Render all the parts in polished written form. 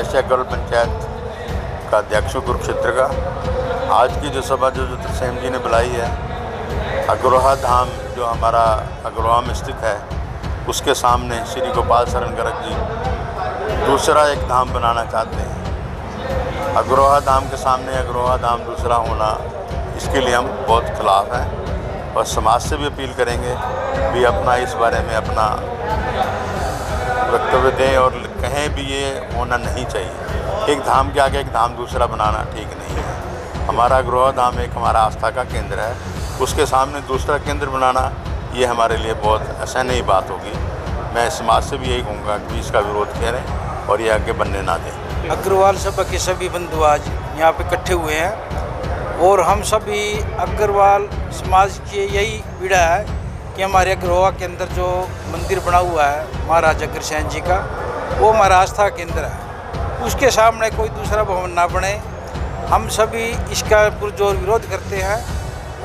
वैश्य अग्रवाल पंचायत का अध्यक्ष हूँ कुरुक्षेत्र का। आज की जो सभा जो तरसेम जी ने बुलाई है, अग्रोहा धाम जो हमारा अग्रोहा में स्थित है उसके सामने श्री गोपाल शरण गर्ग जी दूसरा एक धाम बनाना चाहते हैं। अग्रोहा धाम के सामने अग्रोहा धाम दूसरा होना, इसके लिए हम बहुत खिलाफ हैं और समाज से भी अपील करेंगे भी अपना इस बारे में अपना वक्तव्य दें और कहें भी ये होना नहीं चाहिए। एक धाम के आगे एक धाम दूसरा बनाना ठीक नहीं है। हमारा अग्रोहा धाम एक हमारा आस्था का केंद्र है, उसके सामने दूसरा केंद्र बनाना ये हमारे लिए बहुत असहनीय बात होगी। मैं समाज से भी यही कहूँगा कि इसका विरोध करें और ये आगे बनने ना दें। अग्रवाल सभा के सभी बंधु आज यहाँ पे इकट्ठे हुए हैं और हम सभी अग्रवाल समाज की यही पीड़ा है कि हमारे अग्रोहा के अंदर जो मंदिर बना हुआ है महाराज अग्रसेन जी का, वो हमारा आस्था केंद्र है। उसके सामने कोई दूसरा भवन ना बने। हम सभी इसका पुरजोर विरोध करते हैं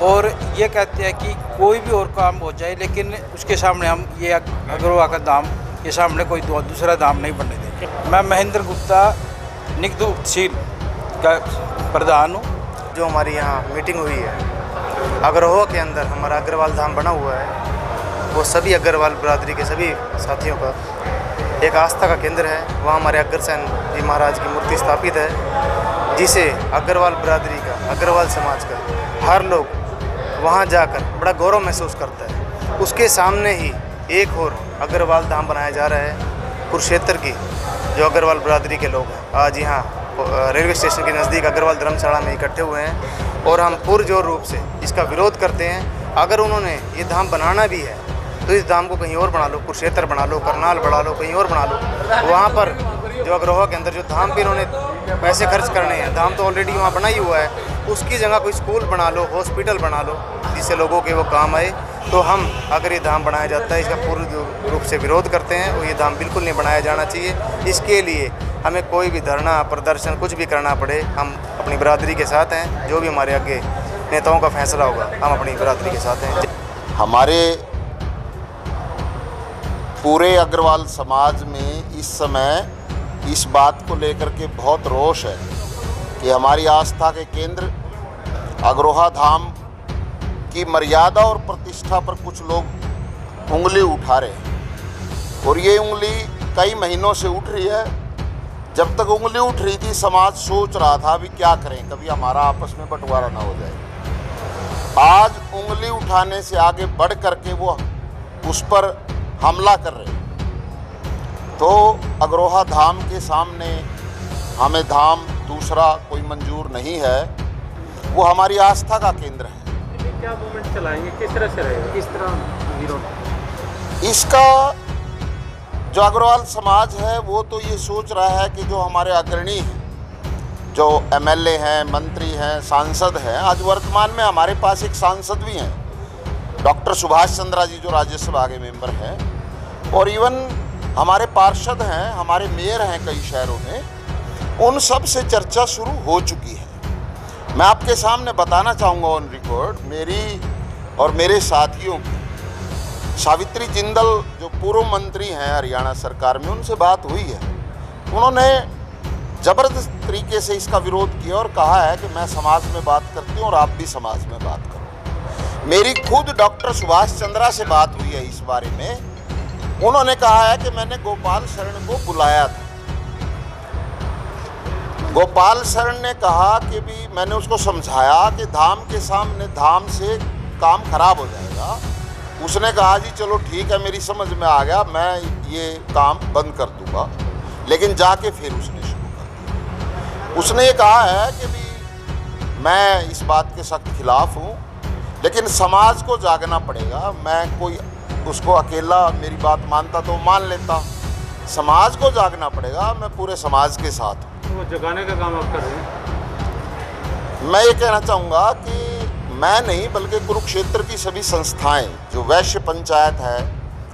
और ये कहते हैं कि कोई भी और काम हो जाए, लेकिन उसके सामने हम ये अग्रोहा का धाम के सामने कोई दूसरा धाम नहीं बनने देंगे। मैं महेंद्र गुप्ता निगदू तहसील का प्रधान हूँ। जो हमारी यहाँ मीटिंग हुई है अग्रोहा के अंदर, हमारा अग्रवाल धाम बना हुआ है, वो सभी अग्रवाल बिरादरी के सभी साथियों का एक आस्था का केंद्र है। वहाँ हमारे अग्रसेन जी महाराज की मूर्ति स्थापित है, जिसे अग्रवाल बिरादरी का, अग्रवाल समाज का हर लोग वहाँ जाकर बड़ा गौरव महसूस करता है। उसके सामने ही एक और अग्रवाल धाम बनाया जा रहा है कुरुक्षेत्र की, जो अग्रवाल बिरादरी के लोग हैं आज यहाँ रेलवे स्टेशन के नज़दीक अग्रवाल धर्मशाला में इकट्ठे हुए हैं और हम पुरजोर रूप से इसका विरोध करते हैं। अगर उन्होंने ये धाम बनाना भी है तो इस धाम को कहीं और बना लो, कुरुक्षेत्र बना लो, करनाल बना लो, कहीं और बना लो। वहाँ पर जो अग्रोहा के अंदर जो धाम पे इन्होंने पैसे खर्च करने हैं, धाम तो ऑलरेडी वहाँ बना ही हुआ है, उसकी जगह कोई स्कूल बना लो, हॉस्पिटल बना लो, जिससे लोगों के वो काम आए। तो हम अगर ये धाम बनाया जाता है इसका पूर्ण रूप से विरोध करते हैं और ये धाम बिल्कुल नहीं बनाया जाना चाहिए। इसके लिए हमें कोई भी धरना प्रदर्शन कुछ भी करना पड़े, हम अपनी बिरादरी के साथ हैं। जो भी हमारे आगे नेताओं का फैसला होगा, हम अपनी बिरादरी के साथ हैं। हमारे पूरे अग्रवाल समाज में इस समय इस बात को लेकर के बहुत रोष है कि हमारी आस्था के केंद्र अग्रोहा धाम की मर्यादा और प्रतिष्ठा पर कुछ लोग उंगली उठा रहे हैं और ये उंगली कई महीनों से उठ रही है। जब तक उंगली उठ रही थी, समाज सोच रहा था अभी क्या करें, कभी हमारा आपस में बंटवारा ना हो जाए। आज उंगली उठाने से आगे बढ़ करके वो उस पर हमला कर रहे हैं। तो अग्रोहा धाम के सामने हमें धाम दूसरा कोई मंजूर नहीं है, वो हमारी आस्था का केंद्र है। क्या मूवमेंट चलाएंगे, किस तरह से रहेगा, किस तरह विरोध? इसका जो अग्रवाल समाज है वो तो ये सोच रहा है कि जो हमारे अग्रणी हैं, जो एमएलए हैं, मंत्री हैं, सांसद हैं, आज वर्तमान में हमारे पास एक सांसद भी हैं, डॉक्टर सुभाष चंद्रा जी, जो राज्यसभा के मेंबर हैं, और इवन हमारे पार्षद हैं, हमारे मेयर हैं कई शहरों में, उन सब से चर्चा शुरू हो चुकी है। मैं आपके सामने बताना चाहूँगा ऑन रिकॉर्ड, मेरी और मेरे साथियों की सावित्री जिंदल जो पूर्व मंत्री हैं हरियाणा सरकार में, उनसे बात हुई है। उन्होंने ज़बरदस्त तरीके से इसका विरोध किया और कहा है कि मैं समाज में बात करती हूँ और आप भी समाज में बात करो। मेरी खुद डॉक्टर सुभाष चंद्रा से बात हुई है इस बारे में। उन्होंने कहा है कि मैंने गोपाल शरण को बुलाया था। गोपाल शरण ने कहा कि भी मैंने उसको समझाया कि धाम के सामने धाम से काम खराब हो जाएगा। उसने कहा जी चलो ठीक है, मेरी समझ में आ गया, मैं ये काम बंद कर दूंगा। लेकिन जाके फिर उसने शुरू कर दिया। उसने ये कहा है कि भी मैं इस बात के सख्त खिलाफ हूँ, लेकिन समाज को जागना पड़ेगा। मैं कोई उसको अकेला मेरी बात मानता तो मान लेता, समाज को जागना पड़ेगा, मैं पूरे समाज के साथ हूँ। तो वो जगाने का काम आप कर रहे हैं? मैं ये कहना चाहूँगा कि मैं नहीं बल्कि कुरुक्षेत्र की सभी संस्थाएं, जो वैश्य पंचायत है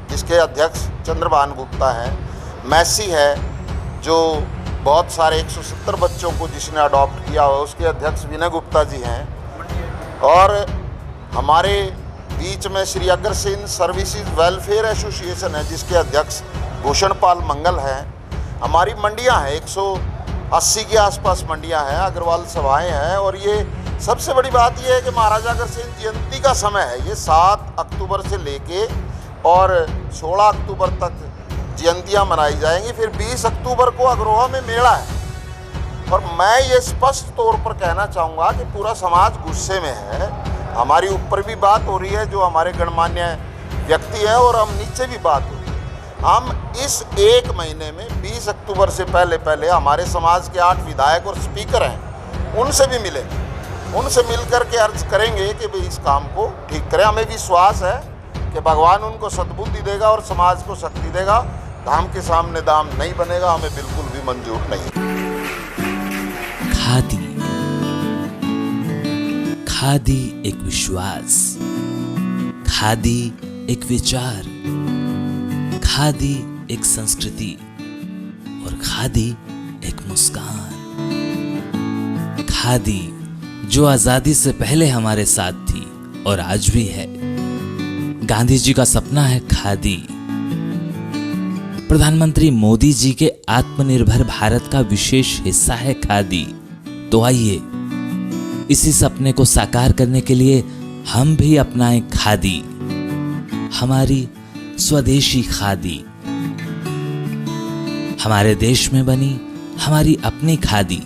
जिसके अध्यक्ष चंद्रभान गुप्ता हैं, मैसी है जो बहुत सारे 170 बच्चों को जिसने अडॉप्ट किया हुआ उसके अध्यक्ष विनय गुप्ता जी हैं, और हमारे बीच में Shri Agrasen services welfare association है जिसके अध्यक्ष भूषण पाल मंगल हैं। हमारी मंडियां हैं, 80 के आसपास मंडियां हैं, अग्रवाल सभाएं हैं। और ये सबसे बड़ी बात ये है कि महाराजा अग्रसेन जयंती का समय है। ये 7 अक्टूबर से लेके और 16 अक्टूबर तक जयंतियां मनाई जाएंगी। फिर 20 अक्टूबर को अग्रोहा में मेला है। और मैं ये स्पष्ट तौर पर कहना चाहूँगा कि पूरा समाज गुस्से में है। हमारी ऊपर भी बात हो रही है, जो हमारे गणमान्य व्यक्ति हैं, और हम नीचे भी बात हो रही है। हम इस 1 महीने में 20 अक्टूबर से पहले हमारे समाज के 8 विधायक और स्पीकर हैं, उनसे भी मिलेंगे। उनसे मिलकर के अर्ज करेंगे कि भाई इस काम को ठीक करें। हमें विश्वास है कि भगवान उनको सद्बुद्धि देगा और समाज को शक्ति देगा। धाम के सामने दाम नहीं बनेगा, हमें बिल्कुल भी मंजूर नहीं। खादी, खादी एक विश्वास, खादी एक विचार, खादी एक संस्कृति और खादी एक मुस्कान। खादी जो आजादी से पहले हमारे साथ थी और आज भी है। गांधी जी का सपना है खादी। प्रधानमंत्री मोदी जी के आत्मनिर्भर भारत का विशेष हिस्सा है खादी। तो आइए इसी सपने को साकार करने के लिए हम भी अपनाएं खादी, हमारी स्वदेशी खादी, हमारे देश में बनी हमारी अपनी खादी।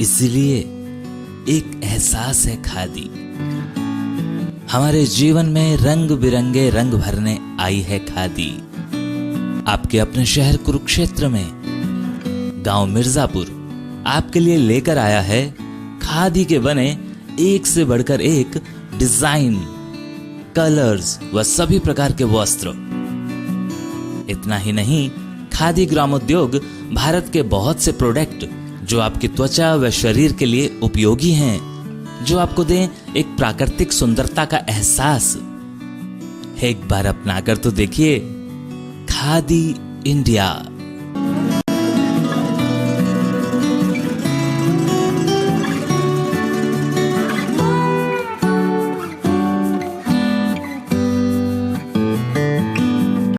इसलिए एक एहसास है खादी। हमारे जीवन में रंग बिरंगे रंग भरने आई है खादी। आपके अपने शहर कुरुक्षेत्र में गांव मिर्जापुर आपके लिए लेकर आया है खादी के बने एक से बढ़कर एक डिजाइन, कलर्स व सभी प्रकार के वस्त्र। इतना ही नहीं, खादी ग्रामोद्योग भारत के बहुत से प्रोडक्ट जो आपकी त्वचा व शरीर के लिए उपयोगी हैं, जो आपको दें एक प्राकृतिक सुंदरता का एहसास। एक बार अपनाकर तो देखिए। खादी इंडिया।